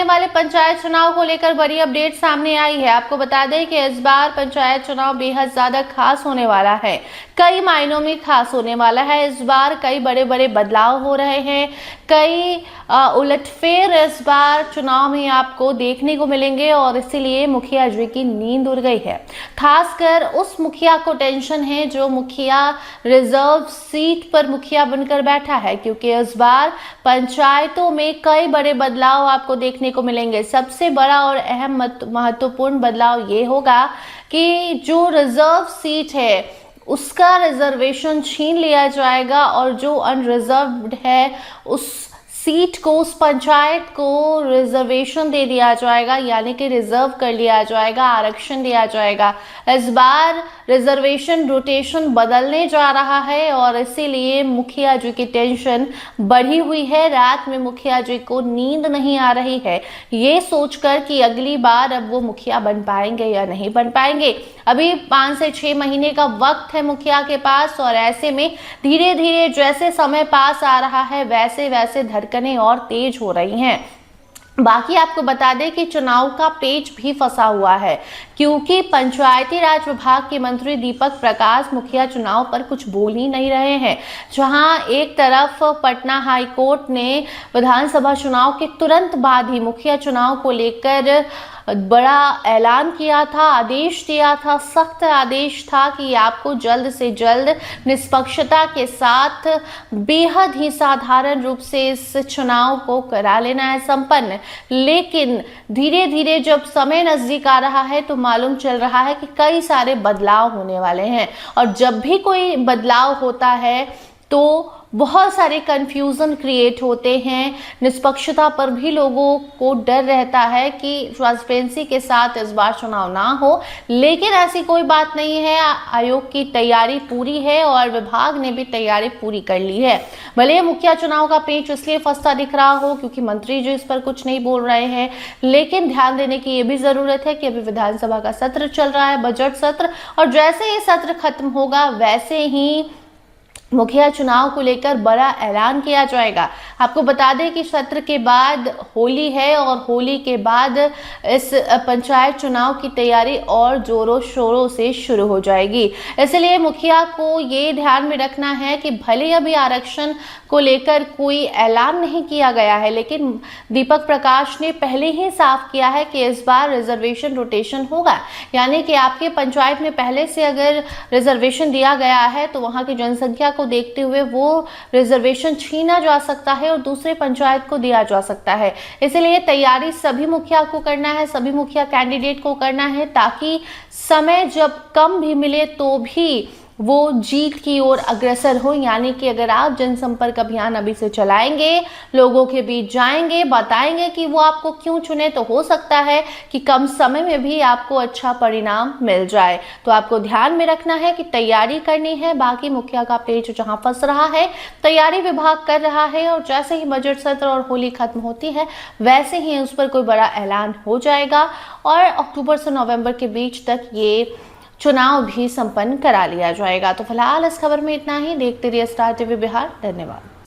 वाले पंचायत चुनाव को लेकर बड़ी अपडेट सामने आई है। आपको बता दें कि इस बार पंचायत चुनाव बेहद ज्यादा खास होने वाला है, कई मायनों में खास होने वाला है। इस बार कई बड़े बड़े बदलाव हो रहे हैं, कई उलटफेर इस बार चुनाव में आपको देखने को मिलेंगे और इसीलिए मुखिया जी की नींद उड़ गई है। खासकर उस मुखिया को टेंशन है जो मुखिया रिजर्व सीट पर मुखिया बनकर बैठा है, क्योंकि इस बार पंचायतों में कई बड़े बदलाव आपको देखने को मिलेंगे। सबसे बड़ा और अहम महत्वपूर्ण बदलाव ये होगा कि जो रिजर्व सीट है उसका रिजर्वेशन छीन लिया जाएगा और जो अनरिजर्व्ड है उस सीट को, उस पंचायत को रिजर्वेशन दे दिया जाएगा, यानी कि रिजर्व कर लिया जाएगा, आरक्षण दिया जाएगा। इस बार रिजर्वेशन रोटेशन बदलने जा रहा है और इसीलिए मुखिया जी की टेंशन बढ़ी हुई है। रात में मुखिया जी को नींद नहीं आ रही है, ये सोचकर कि अगली बार अब वो मुखिया बन पाएंगे या नहीं बन पाएंगे। अभी 5 से 6 महीने का वक्त है मुखिया के पास और ऐसे में धीरे धीरे जैसे समय पास आ रहा है वैसे वैसे धड़कनें और तेज हो रही हैं। बाकी आपको बता दें कि चुनाव का पेच भी फंसा हुआ है, क्योंकि पंचायती राज विभाग के मंत्री दीपक प्रकाश मुखिया चुनाव पर कुछ बोल ही नहीं रहे हैं। जहां एक तरफ पटना हाई कोर्ट ने विधानसभा चुनाव के तुरंत बाद ही मुखिया चुनाव को लेकर बड़ा ऐलान किया था, आदेश दिया था, सख्त आदेश था कि आपको जल्द से जल्द निष्पक्षता के साथ बेहद ही साधारण रूप से इस चुनाव को करा लेना है संपन्न। लेकिन धीरे धीरे जब समय नजदीक आ रहा है तो मालूम चल रहा है कि कई सारे बदलाव होने वाले हैं और जब भी कोई बदलाव होता है तो बहुत सारे कंफ्यूजन क्रिएट होते हैं। निष्पक्षता पर भी लोगों को डर रहता है कि ट्रांसपेरेंसी के साथ इस बार चुनाव ना हो, लेकिन ऐसी कोई बात नहीं है। आयोग की तैयारी पूरी है और विभाग ने भी तैयारी पूरी कर ली है। भले मुखिया चुनाव का पेच इसलिए फंसता दिख रहा हो क्योंकि मंत्री जो इस पर कुछ नहीं बोल रहे हैं, लेकिन ध्यान देने की ये भी जरूरत है कि अभी विधानसभा का सत्र चल रहा है, बजट सत्र, और जैसे ये सत्र खत्म होगा वैसे ही मुखिया चुनाव को लेकर बड़ा ऐलान किया जाएगा। आपको बता दें कि सत्र के बाद होली है और होली के बाद इस पंचायत चुनाव की तैयारी और जोरों शोरों से शुरू हो जाएगी। इसलिए मुखिया को ये ध्यान में रखना है कि भले अभी आरक्षण को लेकर कोई ऐलान नहीं किया गया है, लेकिन दीपक प्रकाश ने पहले ही साफ किया है कि इस बार रिजर्वेशन रोटेशन होगा, यानी कि आपके पंचायत में पहले से अगर रिजर्वेशन दिया गया है तो वहां की जनसंख्या को देखते हुए वो रिजर्वेशन छीना जा सकता है और दूसरे पंचायत को दिया जा सकता है। इसलिए तैयारी सभी मुखिया को करना है, सभी मुखिया कैंडिडेट को करना है, ताकि समय जब कम भी मिले तो भी वो जीत की ओर अग्रसर हो। यानी कि अगर आप जनसंपर्क अभियान अभी से चलाएंगे, लोगों के बीच जाएंगे, बताएंगे कि वो आपको क्यों चुने, तो हो सकता है कि कम समय में भी आपको अच्छा परिणाम मिल जाए। तो आपको ध्यान में रखना है कि तैयारी करनी है। बाकी मुखिया का पेच जहां फंस रहा है तैयारी विभाग कर रहा है और जैसे ही बजट सत्र और होली खत्म होती है वैसे ही उस पर कोई बड़ा ऐलान हो जाएगा और अक्टूबर से नवंबर के बीच तक ये चुनाव भी संपन्न करा लिया जाएगा। तो फिलहाल इस खबर में इतना ही। देखते रहिए स्टार टीवी बिहार। धन्यवाद।